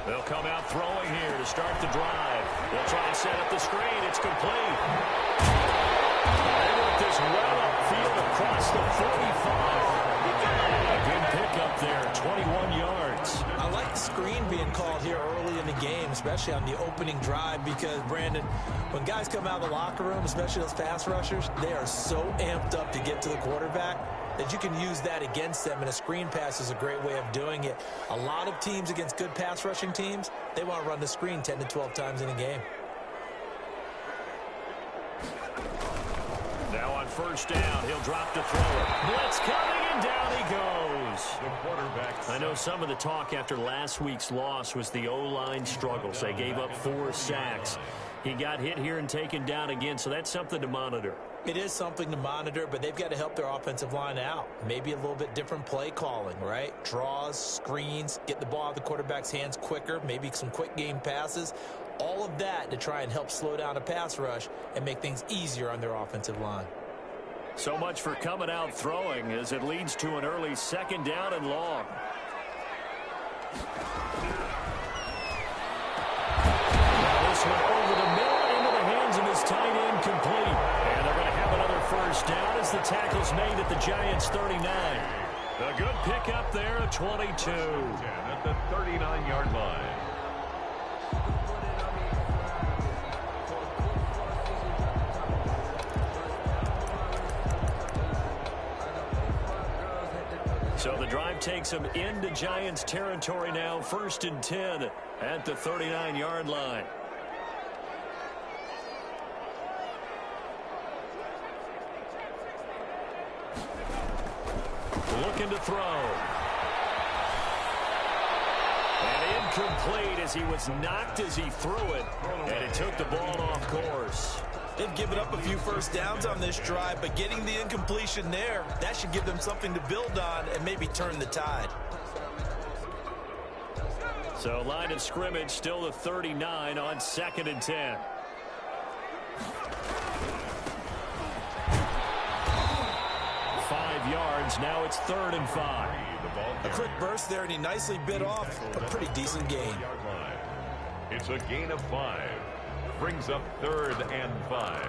They'll come out throwing here to start the drive. They'll try to set up the screen. It's complete. They work this well upfield across the 45. A good pickup there, 21 yards. I like the screen being called here early in the game, especially on the opening drive, because, Brandon, when guys come out of the locker room, especially those pass rushers, they are so amped up to get to the quarterback that you can use that against them, and a screen pass is a great way of doing it. A lot of teams against good pass rushing teams, they want to run the screen 10 to 12 times in a game. Now on first down, he'll drop to throw it. Blitz coming, and down he goes. The quarterback. I know some of the talk after last week's loss was the O-line struggles. They gave up 4 sacks. He got hit here and taken down again, so that's something to monitor. It is something to monitor, but they've got to help their offensive line out. Maybe a little bit different play calling, right? Draws, screens, get the ball out of the quarterback's hands quicker, maybe some quick game passes. All of that to try and help slow down a pass rush and make things easier on their offensive line. So much for coming out throwing as it leads to an early second down and long. Now this one over the middle into the hands of his tight end, complete. And they're going to have another first down as the tackle's made at the Giants' 39. A good pickup there at 22. 10 at the 39-yard line. So the drive takes them into Giants territory now, 1st and 10 at the 39-yard line. Looking to throw. And incomplete as he was knocked as he threw it, and it took the ball off course. They've given up a few first downs on this drive, but getting the incompletion there, that should give them something to build on and maybe turn the tide. So line of scrimmage still the 39 on 2nd and 10. Yards. Now it's 3rd and 5. A quick burst there, and he nicely bit off a pretty decent gain. It's a gain of 5. Brings up 3rd and 5.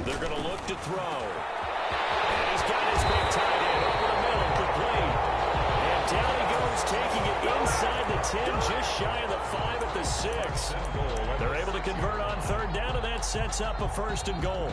They're going to look to throw. And he's got his big tight end over the middle, complete. And down he goes, taking it inside the 10, just shy of the 5 at the 6. They're able to convert on 3rd down, and that sets up a 1st and goal.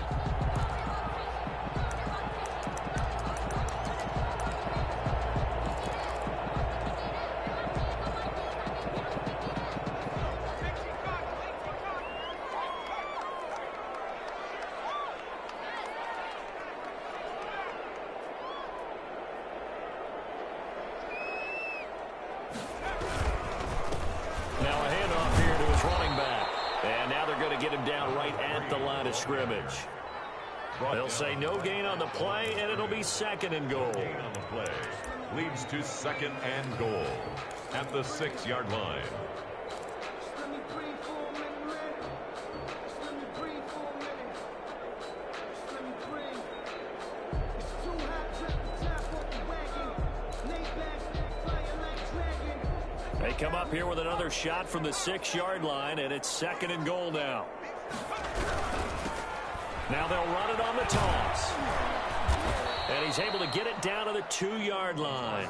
Scrimmage. They'll say no gain on the play, and it'll be 2nd and goal. Gain on the play leads to 2nd and goal at the 6-yard line. They come up here with another shot from the 6-yard line, and it's 2nd and goal now. Now they'll run it on the toss. And he's able to get it down to the 2-yard line.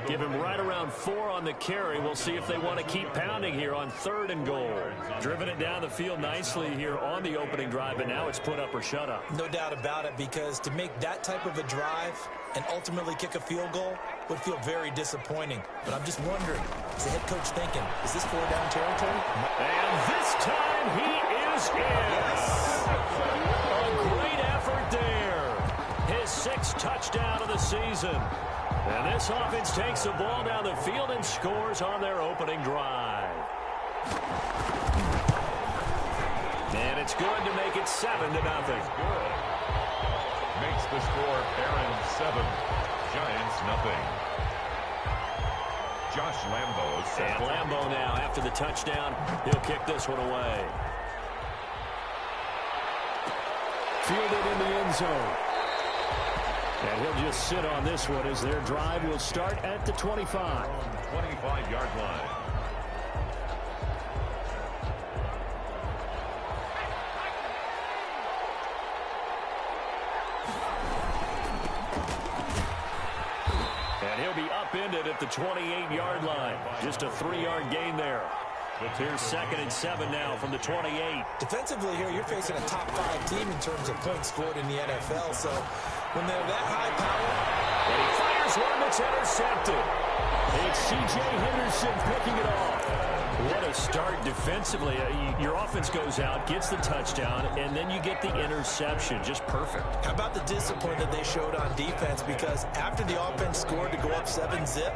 Give him right around 4 on the carry. We'll see if they want to keep pounding here on 3rd and goal. Driven it down the field nicely here on the opening drive, and now it's put up or shut up. No doubt about it, because to make that type of a drive and ultimately kick a field goal would feel very disappointing. But I'm just wondering, is the head coach thinking, is this 4-down territory? And this time he is in. Yes. A great effort there. His 6th touchdown of the season. And this offense takes the ball down the field and scores on their opening drive. And it's good to make it 7-0. Makes the score Barons 7, Giants nothing. Josh Lambo. And Lambo now, after the touchdown, he'll kick this one away. Fielded in the end zone. And he'll just sit on this one as their drive will start at the 25. 25-yard line. And he'll be upended at the 28-yard line. Just a 3-yard gain there. Here's 2nd and 7 now from the 28. Defensively here, you're facing a top-5 team in terms of points scored in the NFL. So when they're that high power, and he fires one that's intercepted. It's C.J. Henderson picking it off. What a start defensively. Your offense goes out, gets the touchdown, and then you get the interception. Just perfect. How about the discipline that they showed on defense? Because after the offense scored to go up 7-zip,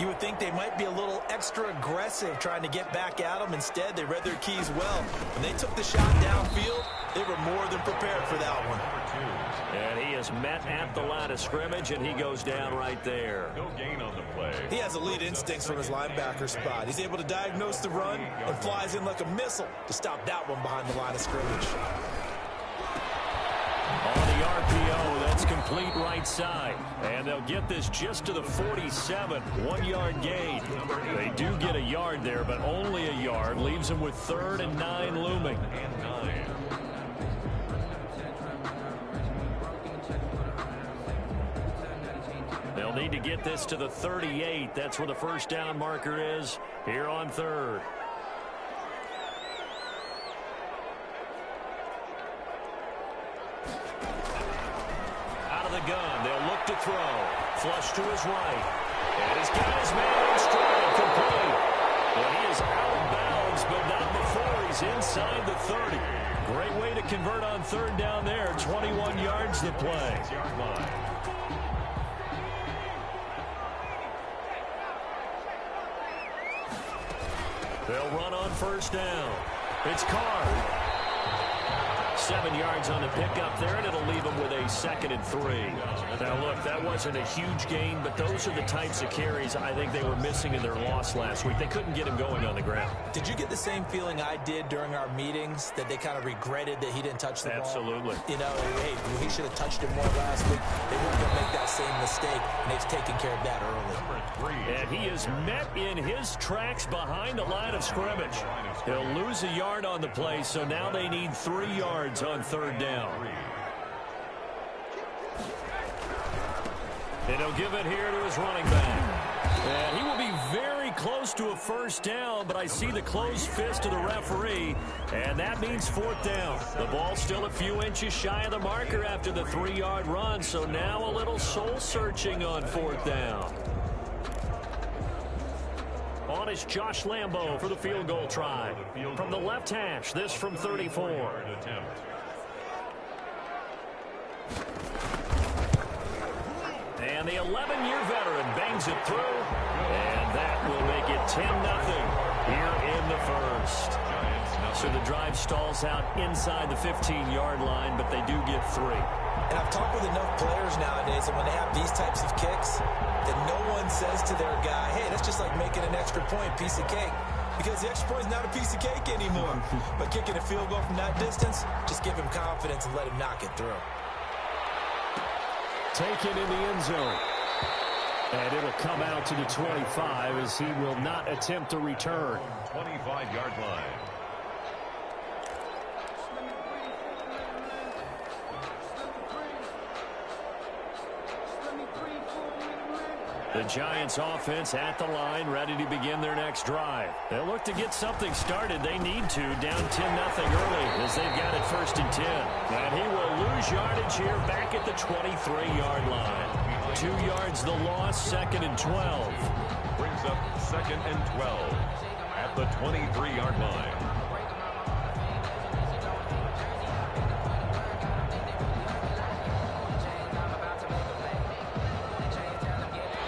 you would think they might be a little extra aggressive trying to get back at them. Instead, they read their keys well. When they took the shot downfield, they were more than prepared for that one. And he is met at the line of scrimmage, and he goes down right there. No gain on the play. He has elite instincts from his linebacker spot. He's able to diagnose the run and flies in like a missile to stop that one behind the line of scrimmage. On the RPO, that's complete right side. And they'll get this just to the 47, 1-yard gain. They do get a yard there, but only a yard. Leaves them with 3rd and 9 looming. They'll need to get this to the 38. That's where the first down marker is here on 3rd. Gun. They'll look to throw. Flush to his right. And he's got his man in stride. Complete. And he is out of bounds, but not before he's inside the 30. Great way to convert on 3rd down there. 21 yards the play. They'll run on 1st down. It's Carr. 7 yards on the pickup there, and it'll leave them with a 2nd and 3. Now, look, that wasn't a huge gain, but those are the types of carries I think they were missing in their loss last week. They couldn't get him going on the ground. Did you get the same feeling I did during our meetings, that they kind of regretted that he didn't touch the ball? Absolutely. You know, hey, he should have touched it more last week. They weren't going to make that same mistake, and they've taken care of that early. And he is met in his tracks behind the line of scrimmage. He'll lose a yard on the play, so now they need 3 yards on 3rd down. And he'll give it here to his running back. And he will be very close to a 1st down, but I see the closed fist of the referee, and that means 4th down. The ball's still a few inches shy of the marker after the 3-yard run, so now a little soul-searching on 4th down. On is Josh Lambo for the field goal try. From the left hash, this from 34. And the 11-year veteran bangs it through. And that will make it 10-0 here in the 1st. So the drive stalls out inside the 15-yard line, but they do get 3. And I've talked with enough players nowadays, and when they have these types of kicks, that no one says to their guy, hey, that's just like making an extra point, piece of cake. Because the extra point is not a piece of cake anymore. But kicking a field goal from that distance, just give him confidence and let him knock it through. Taken in the end zone. And it'll come out to the 25 as he will not attempt a return. 25-yard line. The Giants offense at the line, ready to begin their next drive. They'll look to get something started. They need to, down 10-0 early as they've got it 1st and 10. And he will lose yardage here back at the 23-yard line. 2 yards the loss, 2nd and 12. Brings up 2nd and 12 at the 23-yard line.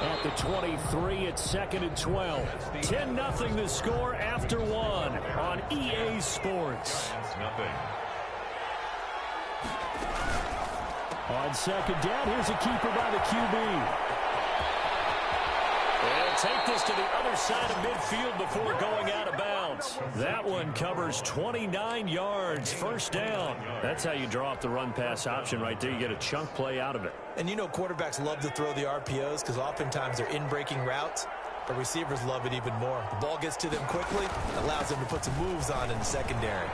At the 23, it's 2nd and 12. 10-0 the score after 1 on EA Sports. On 2nd down, here's a keeper by the QB. And They'll take this to the other side of midfield before going out of bounds. That one covers 29 yards. First down. That's how you draw up the run-pass option right there. You get a chunk play out of it. And you know quarterbacks love to throw the RPOs because oftentimes they're in-breaking routes. But receivers love it even more. The ball gets to them quickly, allows them to put some moves on in the secondary.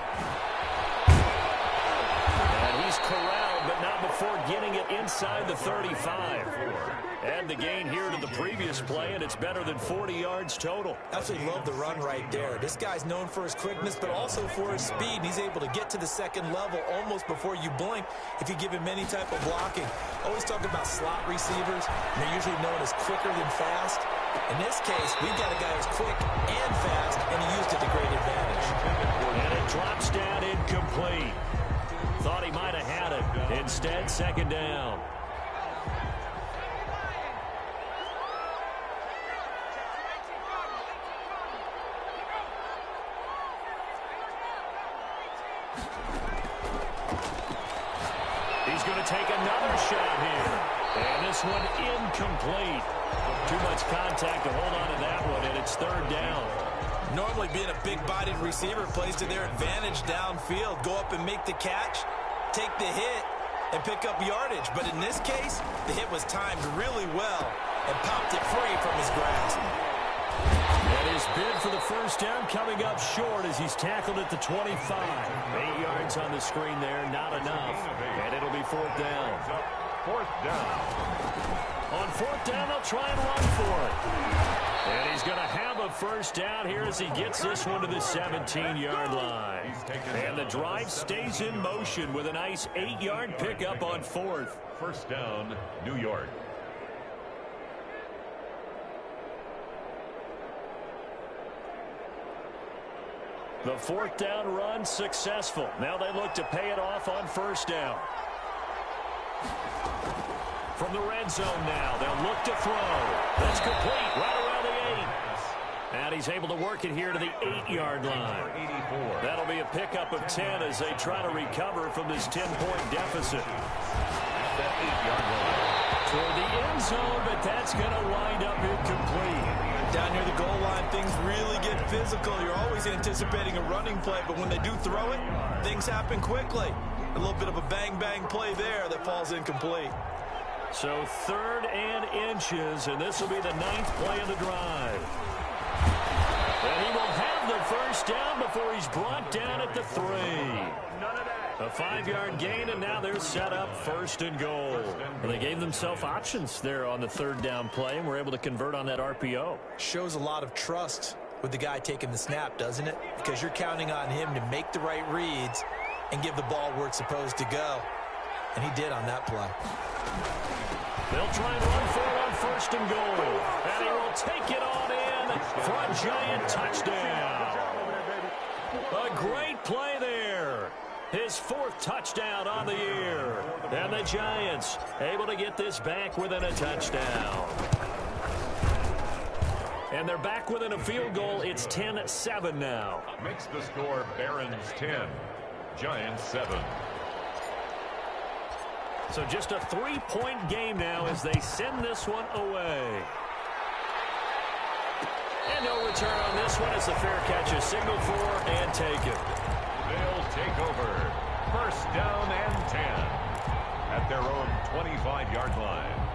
And he's corralled, but not before getting it inside the 35. Add the gain here to the previous play, and it's better than 40 yards total. Absolutely love the run right there. This guy's known for his quickness, but also for his speed. And he's able to get to the second level almost before you blink if you give him any type of blocking. Always talk about slot receivers. They're usually known as quicker than fast. In this case, we've got a guy who's quick and fast, and he used it to great advantage. And it drops down incomplete. Thought he might have had it. Instead, second down. He's going to take another shot here. And this one incomplete. Too much contact to hold on to that one, and it's third down. Normally being a big-bodied receiver plays to their advantage downfield. Go up and make the catch, take the hit, and pick up yardage. But in this case, the hit was timed really well and popped it free from his grasp. And his bid for the first down coming up short as he's tackled at the 25. 8 yards on the screen there, not enough. And it'll be fourth down. Fourth down. On fourth down, they'll try and run for it. And he's going to have a first down here as he gets this one to the 17-yard line. And the drive stays in motion with a nice 8-yard pickup on fourth. First down, New York. The fourth down run successful. Now they look to pay it off on first down. From the red zone now, they'll look to throw. That's complete right around the 8. And he's able to work it here to the 8-yard line. 84. That'll be a pickup of 10 as they try to recover from this 10-point deficit. That 8-yard line. Toward the end zone, but that's going to wind up incomplete. Down near the goal line, things really get physical. You're always anticipating a running play, but when they do throw it, things happen quickly. A little bit of a bang-bang play there that falls incomplete. So third and inches, and this will be the 9th play of the drive. And he will have the first down before he's brought down at the 3. A 5-yard gain, and now they're set up first and goal. Well, they gave themselves options there on the third down play, and were able to convert on that RPO. Shows a lot of trust with the guy taking the snap, doesn't it? Because you're counting on him to make the right reads and give the ball where it's supposed to go. And he did on that play. They'll try and run for it on first and goal. And he will take it on in for a giant touchdown. A great play there. His 4th touchdown on the year. And the Giants able to get this back within a touchdown. And they're back within a field goal. It's 10-7 now. Makes the score Barons 10, Giants 7. So just a 3-point game now as they send this one away. And no return on this one as the fair catch is signaled for and taken. They'll take over. First down and 10 at their own 25-yard line.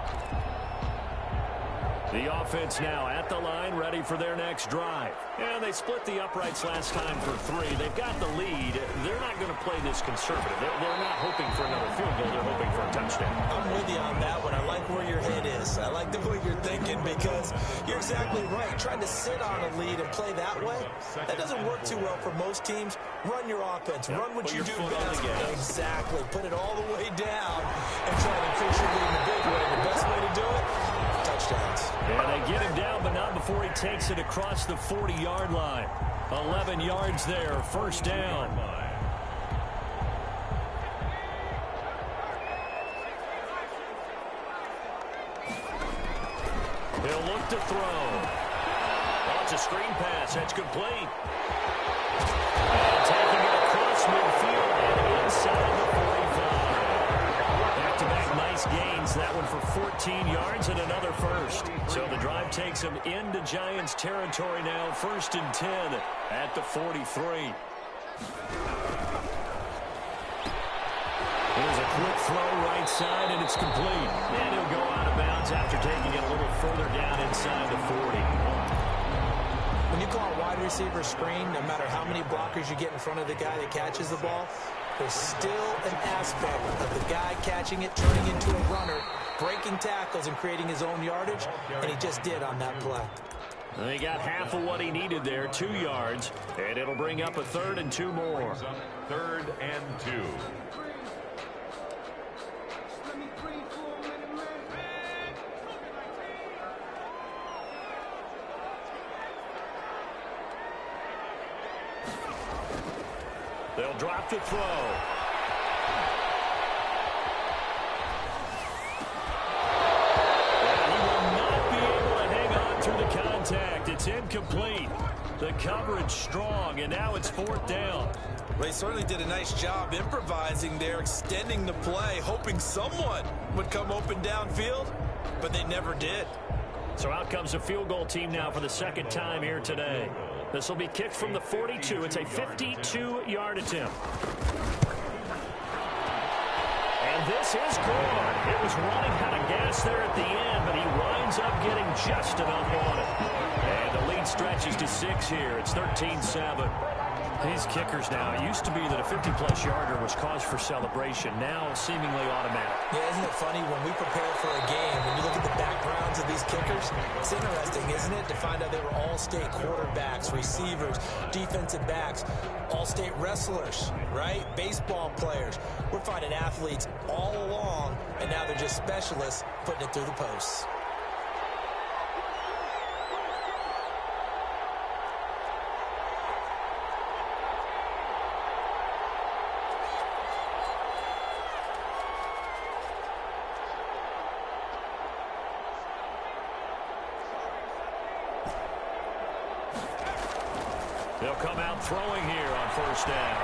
The offense now at the line, ready for their next drive. And they split the uprights last time for 3. They've got the lead. They're not going to play this conservative. They're not hoping for another field goal. They're hoping for a touchdown. I'm with you on that one. I like where your head is. I like the way you're thinking because you're exactly right. Trying to sit on a lead and play that way, that doesn't work too well for most teams. Run your offense. Run what you do best. Exactly. Put it all the way down and try to fish your lead in the big way. The best way to do it, touchdowns. And they get him down, but not before he takes it across the 40-yard line. 11 yards there, first down. He'll look to throw. Oh, it's a screen pass. That's complete. And taking it across midfield and inside the 45. Back-to-back nice gains. That one for 14 yards and another first. So the drive takes them into Giants territory now, 1st and 10 at the 43. Here's a quick throw right side, and it's complete. And he'll go out of bounds after taking it a little further down inside the 40. When you call a wide receiver screen, no matter how many blockers you get in front of the guy that catches the ball, there's still an aspect of the guy catching it, turning into a runner, breaking tackles and creating his own yardage, and he just did on that play. And he got half of what he needed there, 2 yards, and it'll bring up a 3rd and 2 more. 3rd and 2. They'll drop to throw. And he will not be able to hang on through the contact. It's incomplete. The coverage strong, and now it's 4th down. They certainly did a nice job improvising there, extending the play, hoping someone would come open downfield, but they never did. So out comes a field goal team now for the 2nd time here today. This will be kicked from the 42. It's a 52-yard attempt. And this is good. It was running out of gas there at the end, but he winds up getting just enough on it. And the lead stretches to 6 here. It's 13-7. These kickers now, it used to be that a 50-plus yarder was cause for celebration. Now seemingly automatic. Yeah, isn't it funny when we prepare for a game, when you look at the backgrounds of these kickers, it's interesting, isn't it, to find out they were all-state quarterbacks, receivers, defensive backs, all-state wrestlers, right? Baseball players. We're finding athletes all along, and now they're just specialists putting it through the posts. They'll come out throwing here on 1st down.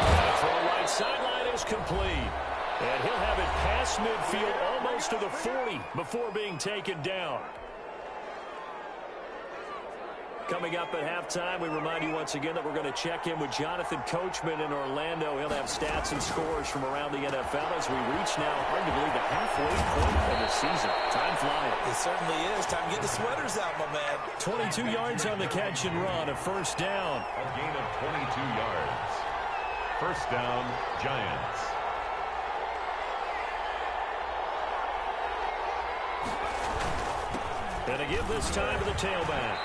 The throw right sideline is complete. And he'll have it past midfield almost to the 40 before being taken down. Coming up at halftime, we remind you once again that we're going to check in with Jonathan Coachman in Orlando. He'll have stats and scores from around the NFL as we reach now, hard to believe, the halfway point of the season. Time flying. It certainly is. Time to get the sweaters out, my man. 22 yards on the catch and run, a 1st down. A gain of 22 yards. 1st down, Giants. And to give this time to the tailback.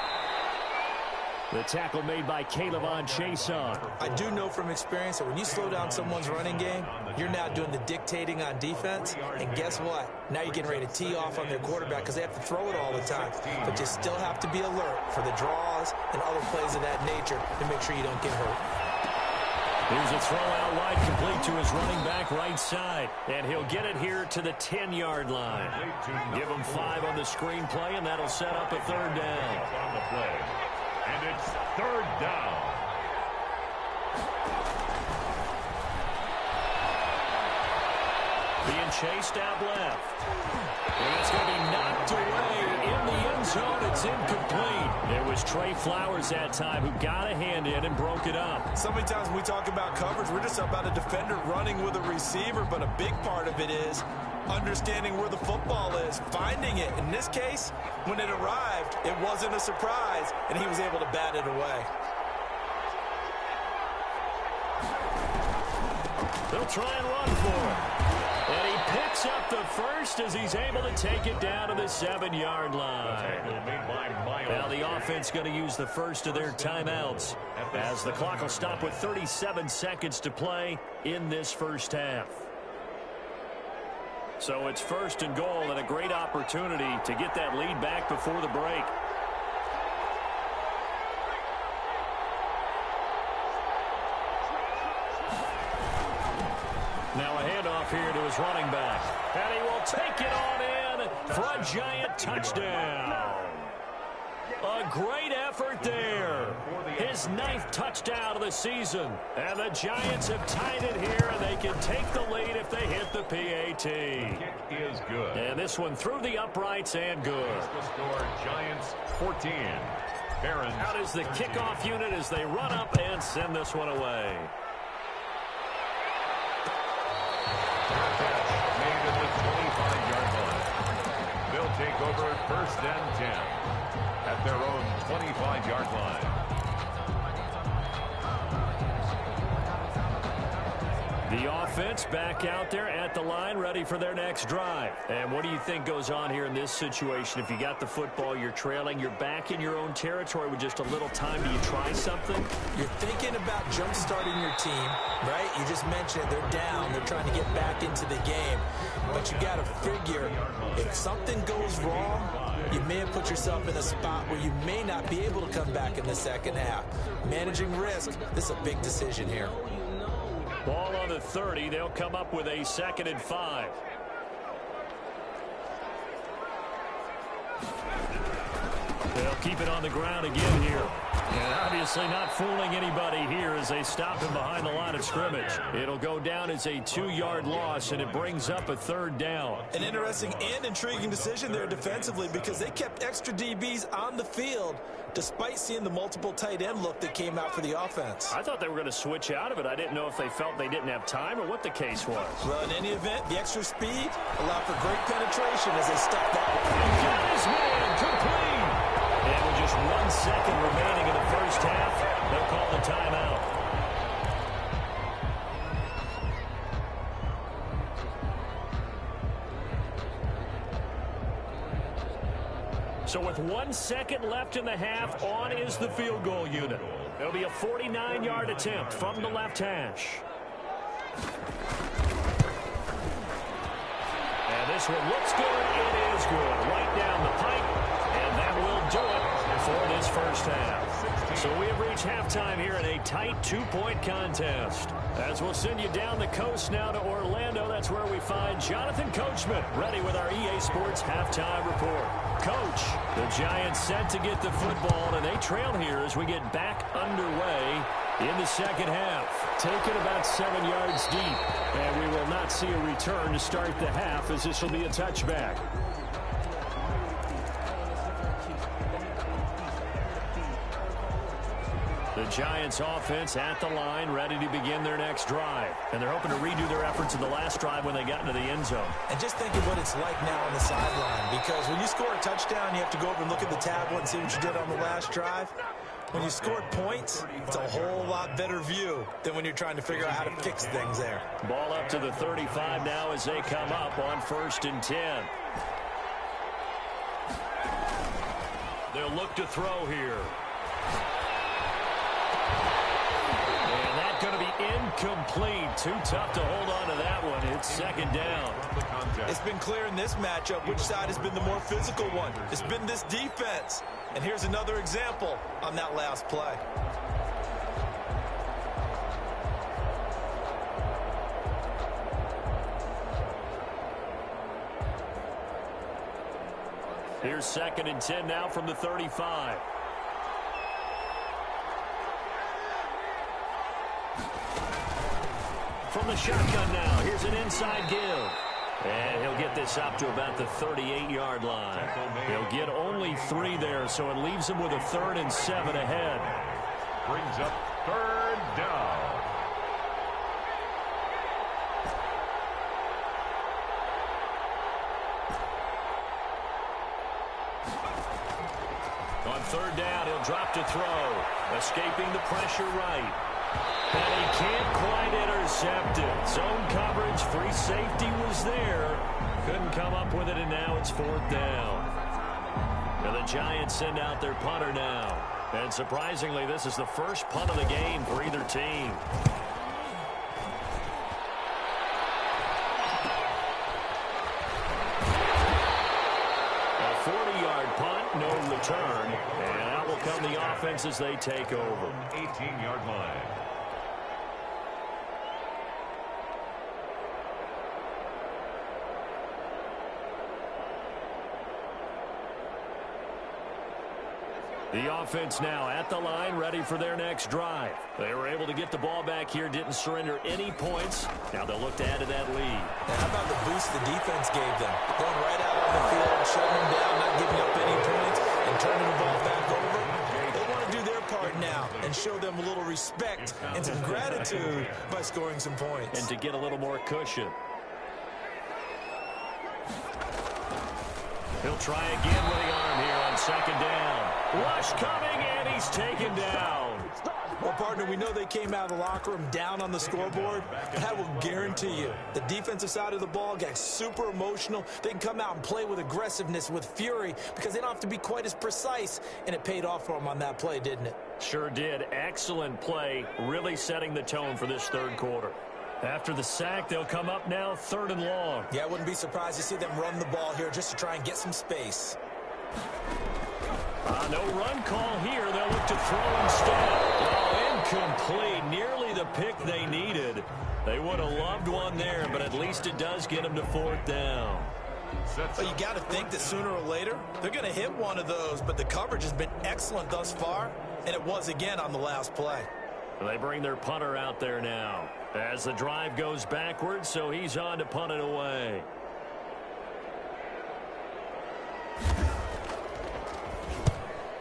The tackle made by Calebon Chason. I do know from experience that when you slow down someone's running game, you're now doing the dictating on defense. And guess what? Now you're getting ready to tee off on their quarterback because they have to throw it all the time. But you still have to be alert for the draws and other plays of that nature to make sure you don't get hurt. Here's a throw out wide, complete to his running back right side. And he'll get it here to the 10-yard line. Give him 5 on the screenplay, and that'll set up a 3rd down. On the play. And it's 3rd down. Being chased out left. And it's going to be knocked away in the end zone. It's incomplete. It was Trey Flowers that time who got a hand in and broke it up. So many times when we talk about coverage, we're just about a defender running with a receiver, but a big part of it is understanding where the football is, finding it. In this case, when it arrived, it wasn't a surprise, and he was able to bat it away. They'll try and run for it. And he picks up the first as he's able to take it down to the 7-yard line. Now the offense going to use the first of their timeouts as the clock will stop with 37 seconds to play in this first half. So it's 1st and goal and a great opportunity to get that lead back before the break. Now a handoff here to his running back. And he will take it on in for a Giant touchdown. A A great effort there. His 9th touchdown of the season. And the Giants have tied it here, and they can take the lead if they hit the PAT. Kick is good. And this one through the uprights and good. The score, Giants 14. Barons. Out is the 13. kickoff unit as they run up and send this one away. Catch made at the 25-yard line. They'll take over 1st and 10 at their own 25-yard line. The offense back out there at the line, ready for their next drive. And what do you think goes on here in this situation? If you got the football, you're trailing, you're back in your own territory with just a little time. Do you try something? You're thinking about jump-starting your team, right? You just mentioned it. They're down. They're trying to get back into the game. But you got to figure, if something goes wrong, you may have put yourself in a spot where you may not be able to come back in the second half. Managing risk, this is a big decision here. Ball on the 30. They'll come up with a 2nd and 5. They'll keep it on the ground again here. And obviously not fooling anybody here as they stop him behind the line of scrimmage. It'll go down as a 2-yard loss, and it brings up a 3rd down. An interesting and intriguing decision there defensively because they kept extra DBs on the field despite seeing the multiple tight end look that came out for the offense. I thought they were going to switch out of it. I didn't know if they felt they didn't have time or what the case was. Well, in any event, the extra speed allowed for great penetration as they stepped out. Got his man complete. And with just 1 second remaining in the first half, they'll call the timeout. So with 1 second left in the half, on is the field goal unit. It'll be a 49-yard attempt from the left hash. And this one looks good. It is good. Right down the pipe. And that will do it for this first half. So we have reached halftime here in a tight 2-point contest. As we'll send you down the coast now to Orlando, that's where we find Jonathan Coachman ready with our EA Sports halftime report. Coach, the Giants set to get the football, and they trail here as we get back underway in the second half. Taken about 7 yards deep, and we will not see a return to start the half as this will be a touchback. The Giants offense at the line, ready to begin their next drive. And they're hoping to redo their efforts in the last drive when they got into the end zone. And just think of what it's like now on the sideline, because when you score a touchdown, you have to go over and look at the tablet and see what you did on the last drive. When you scored points, it's a whole lot better view than when you're trying to figure out how to fix things there. Ball up to the 35 now as they come up on 1st and 10. They'll look to throw here. Going to be incomplete. Too tough to hold on to that one. It's 2nd down. It's been clear in this matchup which side has been the more physical one. It's been this defense. And here's another example on that last play. Here's 2nd and 10 now from the 35. From the shotgun now, here's an inside give. And he'll get this up to about the 38-yard line. He'll get only 3 there, so it leaves him with a 3rd and 7 ahead. Brings up 3rd down. On 3rd down, he'll drop to throw. Escaping the pressure right. And he can't quite intercept it. Zone coverage, free safety was there. Couldn't come up with it, and now it's 4th down. And the Giants send out their punter now. And surprisingly, this is the first punt of the game for either team. A 40-yard punt, no return. And out will come the offense as they take over. 18-yard line. The offense now at the line, ready for their next drive. They were able to get the ball back here, didn't surrender any points. Now they'll look to add to that lead. Now, how about the boost the defense gave them? Going right out on the field, shutting them down, not giving up any points, and turning the ball back over. They want to do their part now and show them a little respect and some gratitude by scoring some points. And to get a little more cushion. He'll try again with the arm here on second down. Rush coming, and he's taken down. Well, partner, we know they came out of the locker room down on the scoreboard, but I will guarantee you the defensive side of the ball got super emotional. They can come out and play with aggressiveness, with fury, because they don't have to be quite as precise, and it paid off for them on that play, didn't it? Sure did. Excellent play, really setting the tone for this third quarter. After the sack, they'll come up now 3rd and long. Yeah, I wouldn't be surprised to see them run the ball here just to try and get some space. No run call here. They'll look to throw instead. Oh, incomplete. Nearly the pick they needed. They would have loved one there, but at least it does get them to 4th down. Well, you got to think that sooner or later they're going to hit one of those, but the coverage has been excellent thus far, and it was again on the last play. They bring their punter out there now as the drive goes backwards, so he's on to punt it away.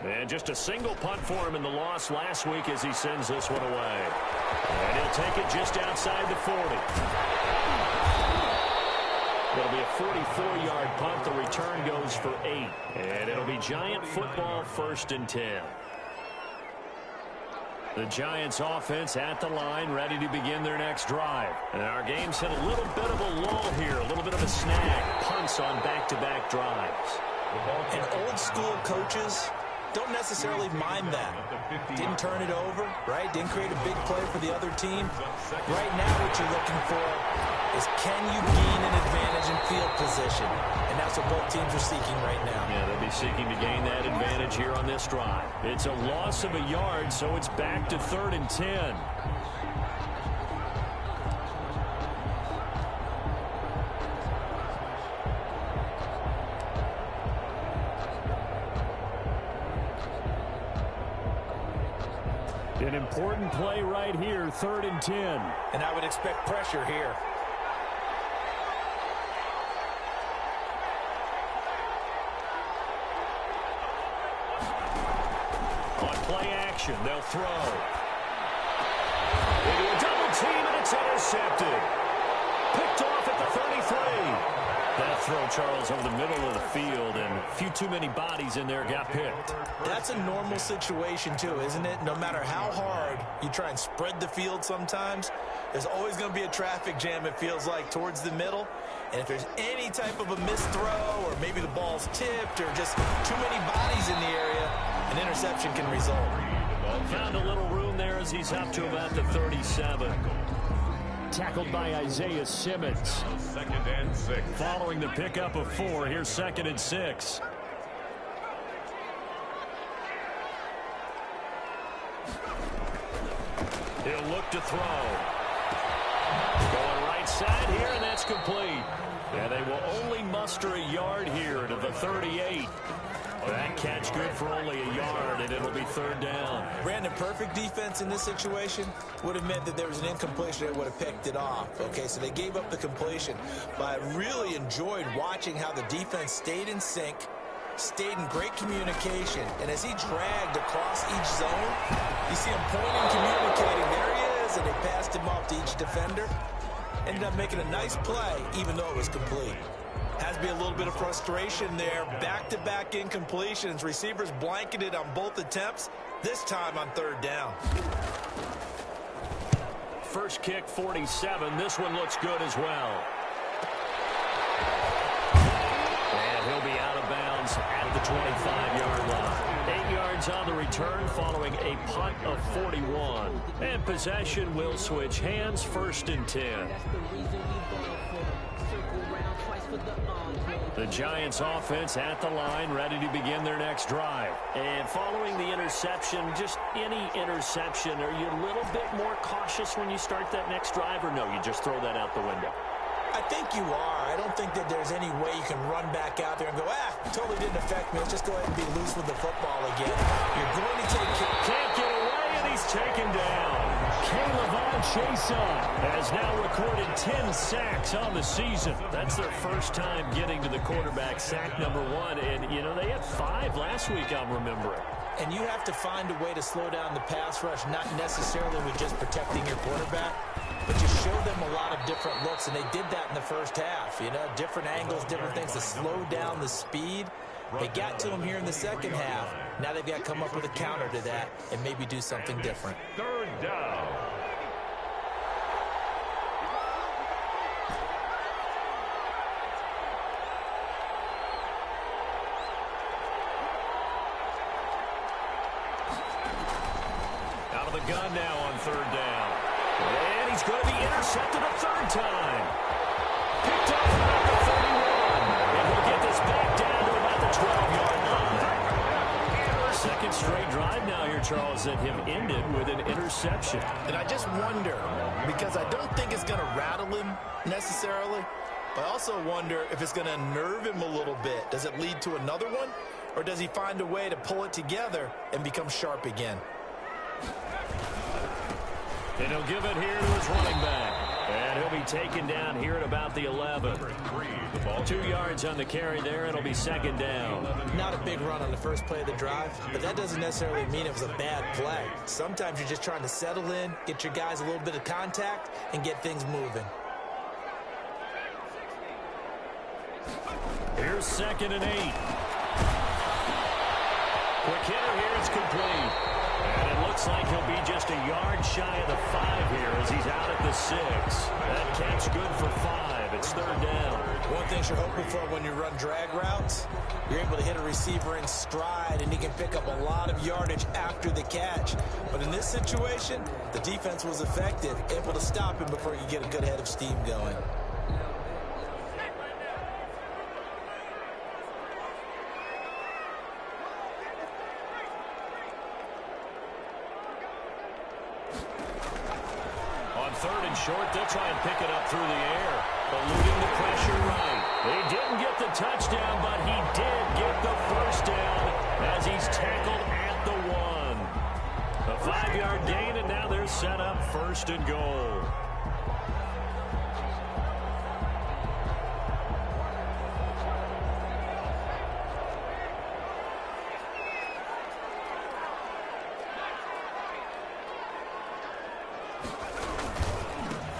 And just a single punt for him in the loss last week as he sends this one away. And he'll take it just outside the 40. It'll be a 44-yard punt. The return goes for 8. And it'll be Giant football 1st and 10. The Giants offense at the line, ready to begin their next drive. And our game's hit a little bit of a lull here, a little bit of a snag. Punts on back-to-back drives. And old school coaches don't necessarily mind that. Didn't turn it over, right? Didn't create a big play for the other team. Right now what you're looking for is can you gain an advantage in field position? And that's what both teams are seeking right now. Yeah, they'll be seeking to gain that advantage here on this drive. It's a loss of a yard, so it's back to 3rd and 10. An important play right here, 3rd and 10. And I would expect pressure here. On play action, they'll throw. Into a double team, and it's intercepted. Picked off at the 33. That throw, Charles, over the middle of the field, and a few too many bodies in there got picked. That's a normal situation, too, isn't it? No matter how hard you try and spread the field sometimes, there's always going to be a traffic jam, it feels like, towards the middle. And if there's any type of a missed throw, or maybe the ball's tipped, or just too many bodies in the area, an interception can result. Found a little room there as he's up to about the 37. Tackled by Isaiah Simmons. 2nd and 6. Following the pickup of 4, here's 2nd and 6. He'll look to throw. Going right side here, and that's complete. And they will only muster a yard here to the 38. That catch good for only a yard, and it'll be 3rd down. Brandon, perfect defense in this situation would have meant that there was an incompletion that would have picked it off. Okay, so they gave up the completion. But I really enjoyed watching how the defense stayed in sync, stayed in great communication. And as he dragged across each zone, you see him pointing, communicating. There he is, and they passed him off to each defender. Ended up making a nice play, even though it was complete. Has to be a little bit of frustration there. Back-to-back incompletions. Receivers blanketed on both attempts, this time on 3rd down. First kick, 47. This one looks good as well. And he'll be out of bounds at the 25-yard line. 8 yards on the return following a punt of 41. And possession will switch hands, 1st and 10. The Giants offense at the line, ready to begin their next drive. And following the interception, just any interception, are you a little bit more cautious when you start that next drive, or no, you just throw that out the window? I think you are. I don't think that there's any way you can run back out there and go, totally didn't affect me. Let's just go ahead and be loose with the football again. You're going to take care. Can't get away, and he's taken down. Caleb Chason has now recorded 10 sacks on the season. That's their first time getting to the quarterback, sack number 1. And, you know, they had 5 last week, I'm remembering. And you have to find a way to slow down the pass rush, not necessarily with just protecting your quarterback, but you show them a lot of different looks, and they did that in the first half. You know, different angles, different things to slow down the speed. They got to him here in the second half. Now they've got to come up with a counter to that and maybe do something different. Third down. Out of the gun now on third down. And he's going to be intercepted a third time. Picked up about the 31. And he'll get this back down to about the 12-yard line. Second straight drive now here, Charles, that have ended with an interception. And I just wonder, because I don't think it's going to rattle him necessarily, but I also wonder if it's going to unnerve him a little bit. Does it lead to another one? Or does he find a way to pull it together and become sharp again? And he'll give it here to his running back. And he'll be taken down here at about the 11. 2 yards on the carry there. It'll be second down. Not a big run on the first play of the drive, but that doesn't necessarily mean it was a bad play. Sometimes you're just trying to settle in, get your guys a little bit of contact, and get things moving. Here's 2nd and 8. Quick hitter here. It's complete. And it looks like he'll be just a yard shy of the 5 here as he's out at the 6. That catch good for 5. It's third down. One thing you're hoping for when you run drag routes, you're able to hit a receiver in stride, and he can pick up a lot of yardage after the catch. But in this situation, the defense was effective, able to stop him before he could get a good head of steam going. Third and short, they'll try and pick it up through the air. Eluding the pressure right. They didn't get the touchdown, but he did get the first down as he's tackled at the 1. A 5-yard gain, and now they're set up 1st and goal.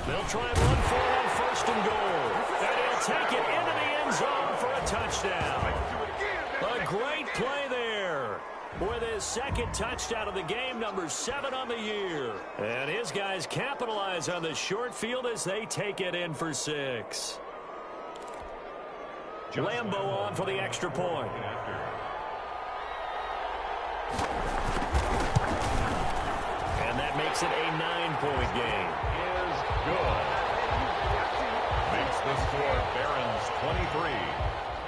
They'll try and run for it on 1st and goal. And he'll take it into the end zone for a touchdown. A great play there with his 2nd touchdown of the game, number 7 on the year. And his guys capitalize on the short field as they take it in for 6. Lambo on for the extra point. And that makes it a 9-point game. Good. Makes the score Barons 23,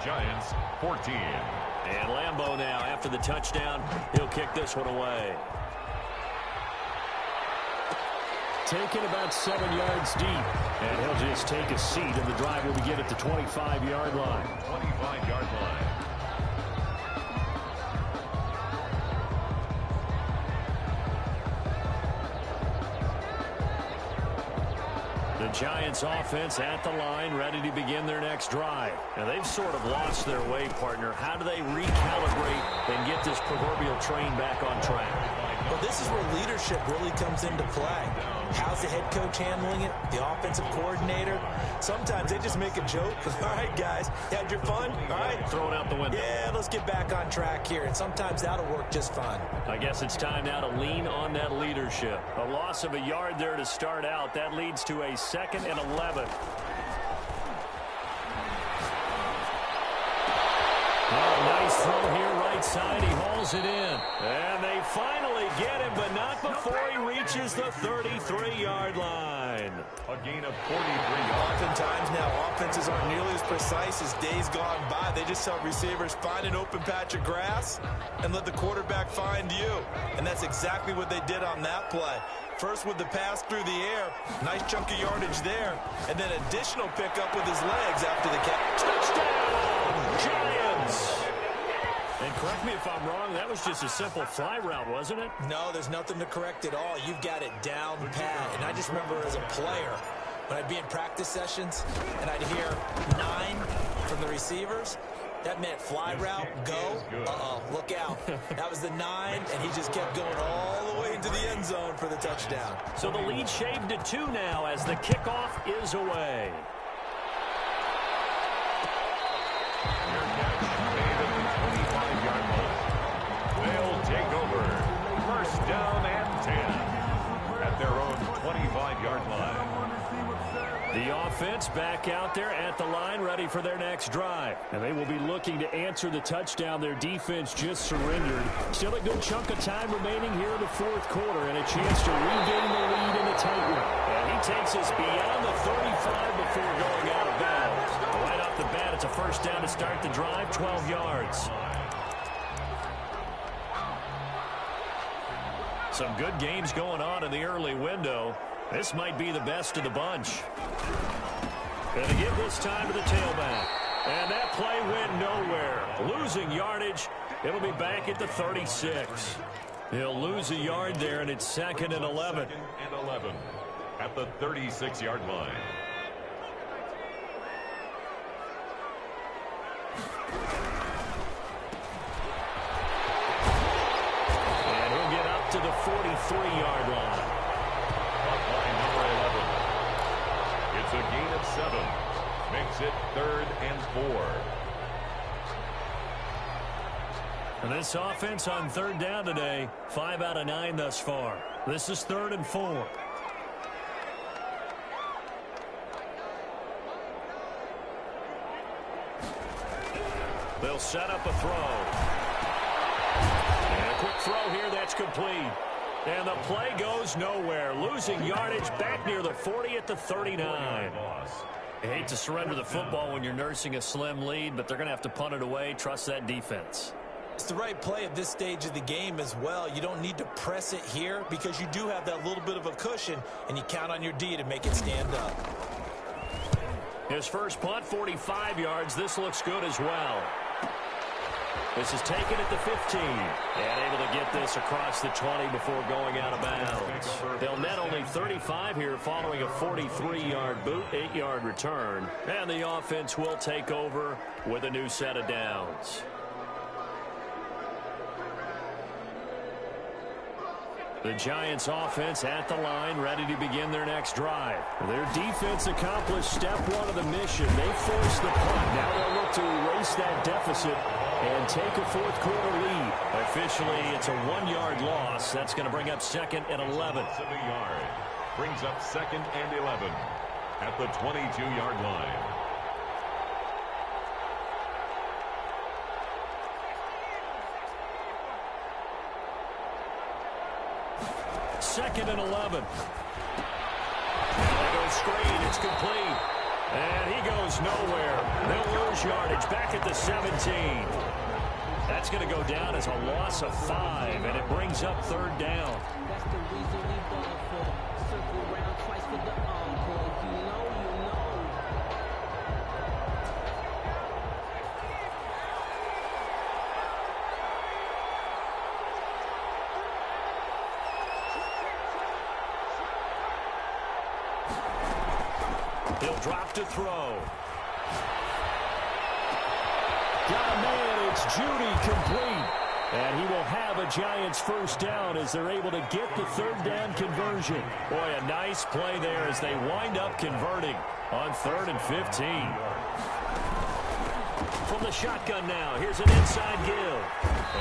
Giants 14. And Lambo now, after the touchdown, he'll kick this one away. Taken about 7 yards deep. And he'll just take a seat, and the drive will begin at the 25-yard line. 25-yard line. The Giants offense at the line, ready to begin their next drive. Now, they've sort of lost their way, partner. How do they recalibrate and get this proverbial train back on track? Well, this is where leadership really comes into play. How's the head coach handling it? The offensive coordinator? Sometimes they just make a joke. All right, guys, you had your fun? All right. Throw it out the window. Yeah, let's get back on track here. And sometimes that'll work just fine. I guess it's time now to lean on that leadership. A loss of a yard there to start out. That leads to a 2nd and 11. Oh, nice throw here, right side. He hauls it in. And they finally get him, but not before he reaches the 33-yard line. A gain of 43 yards. Oftentimes now, offenses aren't nearly as precise as days gone by. They just tell receivers, find an open patch of grass and let the quarterback find you. And that's exactly what they did on that play. First with the pass through the air. Nice chunk of yardage there. And then additional pickup with his legs after the catch. Touchdown, Giants! And correct me if I'm wrong, that was just a simple fly route, wasn't it? No, there's nothing to correct at all. You've got it down pat. And I just remember as a player, when I'd be in practice sessions and I'd hear 9 from the receivers, that meant fly route, go, look out. That was the 9, and he just kept going all the way into the end zone for the touchdown. So the lead shaved to 2 now as the kickoff is away. They'll take over. First down and 10 at their own 25-yard line. The offense back out there at the line, ready for their next drive. And they will be looking to answer the touchdown their defense just surrendered. Still a good chunk of time remaining here in the fourth quarter and a chance to regain the lead in a tight one. And he takes us beyond the 35 before going out of bounds. Right off the bat, it's a first down to start the drive, 12 yards. Some good games going on in the early window. This might be the best of the bunch. And to give this time to the tailback. And that play went nowhere. Losing yardage. It'll be back at the 36. He'll lose a yard there, and it's 2nd and 11. 2nd and 11 at the 36-yard line. And he'll get up to the 43-yard line. Number 11. It's a gain of 7. Makes it 3rd and 4. And this offense on 3rd down today, 5 out of 9 thus far. This is 3rd and 4. They'll set up a throw. And a quick throw here that's complete. And the play goes nowhere. Losing yardage back near the 40 at the 39. I hate to surrender the football when you're nursing a slim lead, but they're going to have to punt it away. Trust that defense. It's the right play at this stage of the game as well. You don't need to press it here because you do have that little bit of a cushion, and you count on your D to make it stand up. His first punt, 45 yards. This looks good as well. This is taken at the 15. And able to get this across the 20 before going out of bounds. They'll net only 35 here following a 43-yard boot, 8-yard return. And the offense will take over with a new set of downs. The Giants offense at the line, ready to begin their next drive. Their defense accomplished step 1 of the mission. They forced the punt. Now they'll look to erase that deficit and take a fourth quarter lead. Officially, it's a 1-yard loss. That's going to bring up 2nd and 11. Loss of a yard. Brings up 2nd and 11 at the 22-yard line. Second and 11. They go screen. It's complete. And he goes nowhere. They'll lose yardage back at the 17. That's going to go down as a loss of 5, and it brings up 3rd down. That's the reason we ball for. Circle around twice for the encore. If you know, you know. He'll drop to throw. Got a man, it's Judy, complete. And he will have a Giants first down as they're able to get the 3rd down conversion. Boy, a nice play there as they wind up converting on 3rd and 15. From the shotgun now, here's an inside give.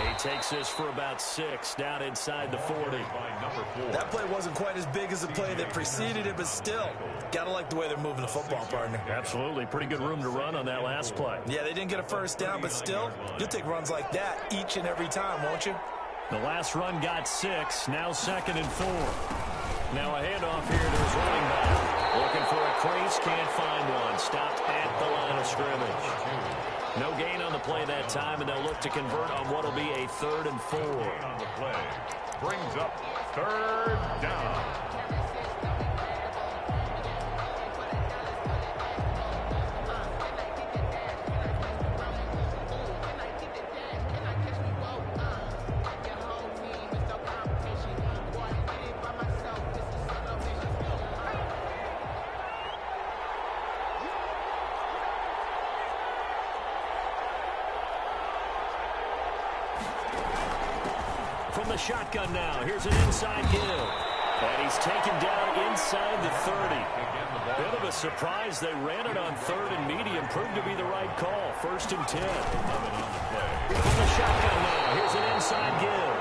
He takes this for about 6 down inside the 40. That play wasn't quite as big as the play that preceded it, but still, gotta like the way they're moving the football, partner. Absolutely. Pretty good room to run on that last play. Yeah, they didn't get a first down, but still, you'll take runs like that each and every time, won't you? The last run got 6, now 2nd and 4. Now a handoff here to his running back. Looking for a crease, can't find one. Stopped at the line of scrimmage. No gain on the play that time, and they'll look to convert on what will be a 3rd and 4. On the play. Brings up third down. From the shotgun now, here's an inside give. And he's taken down inside the 30. Bit of a surprise. They ran it on third and medium. Proved to be the right call. 1st and 10. From the shotgun now, here's an inside give.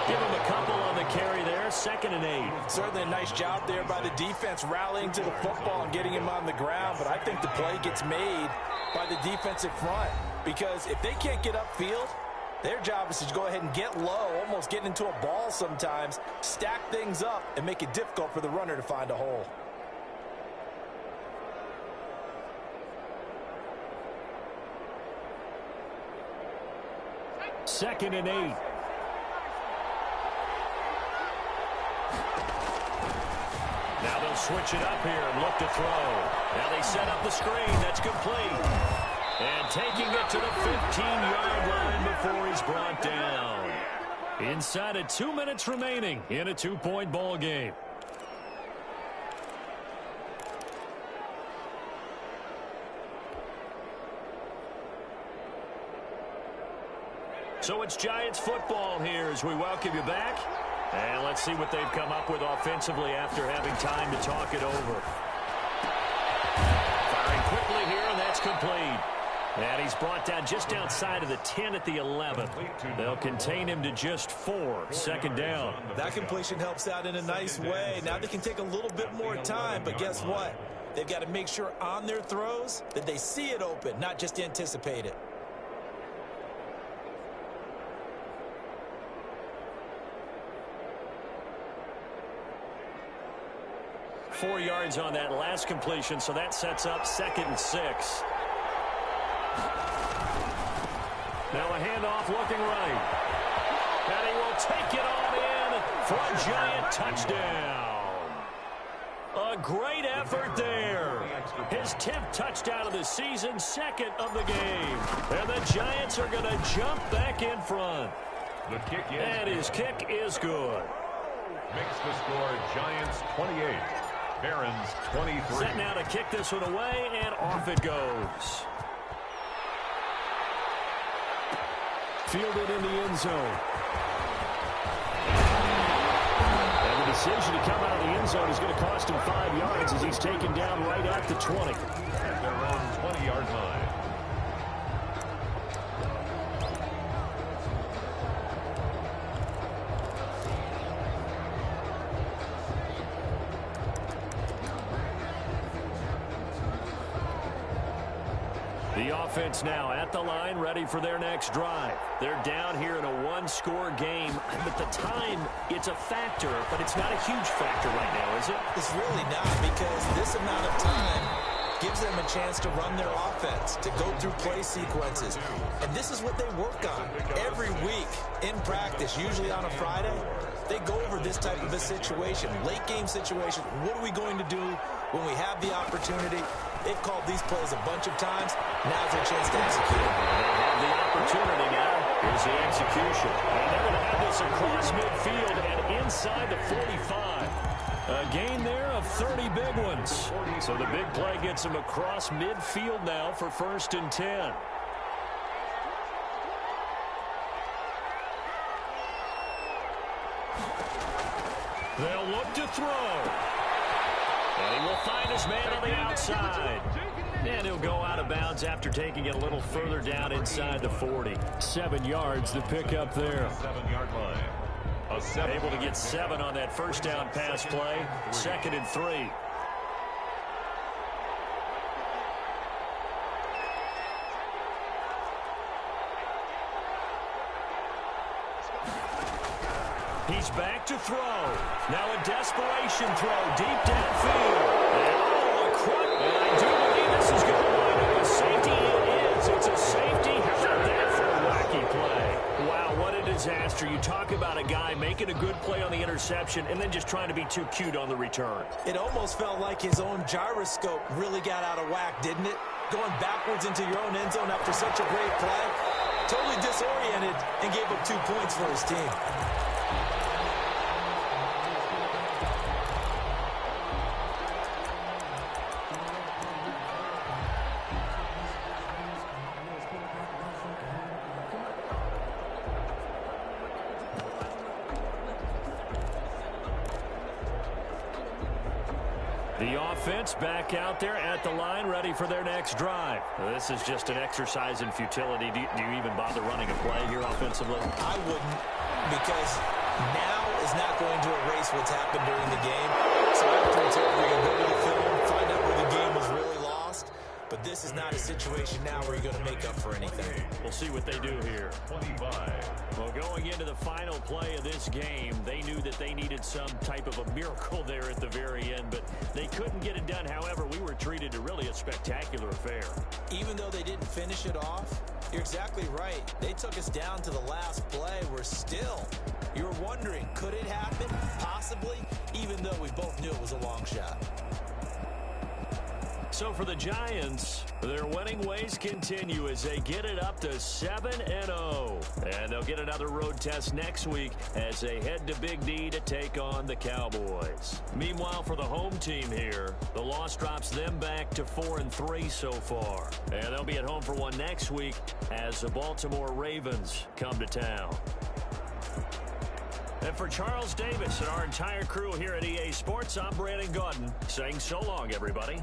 Give him a couple on the carry there. 2nd and 8. Certainly a nice job there by the defense rallying to the football and getting him on the ground. But I think the play gets made by the defensive front. Because if they can't get upfield, their job is to go ahead and get low, almost get into a ball sometimes, stack things up, and make it difficult for the runner to find a hole. Second and 8. Now they'll switch it up here and look to throw. Now they set up the screen. That's complete. And taking it to the 15-yard line before he's brought down. Inside of 2 minutes remaining in a 2-point ball game. So it's Giants football here as we welcome you back. And let's see what they've come up with offensively after having time to talk it over. Firing quickly here, and that's complete. And he's brought down just outside of the 10 at the 11. They'll contain him to just 4. 2nd down. That completion helps out in a nice way. Now they can take a little bit more time, but guess what? They've got to make sure on their throws that they see it open, not just anticipate it. Four yards on that last completion, so that sets up 2nd and 6. Now a handoff looking right. And he will take it on in for a Giant touchdown. A great effort there. His 10th touchdown of the season, 2nd of the game. And the Giants are going to jump back in front. The kick is and his kick is good. Makes the score Giants 28. Barons 23. Set now to kick this one away, and off it goes. Fielded in the end zone. And the decision to come out of the end zone is going to cost him 5 yards as he's taken down right at the 20. At their own 20-yard line. The offense now at the line, ready for their next drive. They're down here in a one-score game, but the time, it's a factor, but it's not a huge factor right now, is it? It's really not, because this amount of time gives them a chance to run their offense, to go through play sequences. And this is what they work on every week in practice, usually on a Friday. They go over this type of a situation, late game situation. What are we going to do when we have the opportunity? They've called these plays a bunch of times. Now's their chance to execute. They have the opportunity now. Here's the execution. And they're going to have this across midfield and inside the 45. A gain there of 30 big ones. So the big play gets them across midfield now for 1st and 10. They'll look to throw. And he will find his man on the outside. And he'll go out of bounds after taking it a little further down inside the 40. 7 yards to pick up there. 7-yard line. Able to get 7 on that first down pass play. 2nd and 3. He's back to throw. Now a desperation throw deep downfield. And I do believe this is going to wind up a safety. It is. It's a safety. How about that for a wacky play? Wow, what a disaster. You talk about a guy making a good play on the interception and then just trying to be too cute on the return. It almost felt like his own gyroscope really got out of whack, didn't it? Going backwards into your own end zone after such a great play. Totally disoriented and gave up 2 points for his team. The offense back out there at the line, ready for their next drive. This is just an exercise in futility. Do you even bother running a play here offensively? I wouldn't, because now is not going to erase what's happened during the game. So after it's over, you can go to the film, find out where the game was really lost. But this is not a situation now where you're going to make up for anything. We'll see what they do here. 25. Well, going into the final play of this game, they knew that they needed some type of a miracle there at the very end, but they couldn't get it done. However, we were treated to really a spectacular affair. Even though they didn't finish it off, you're exactly right. They took us down to the last play. We're still, you were wondering, could it happen? Possibly, even though we both knew it was a long shot. So for the Giants, their winning ways continue as they get it up to 7-0. And they'll get another road test next week as they head to Big D to take on the Cowboys. Meanwhile, for the home team here, the loss drops them back to 4-3 so far. And they'll be at home for one next week as the Baltimore Ravens come to town. And for Charles Davis and our entire crew here at EA Sports, I'm Brandon Gaudin saying so long, everybody.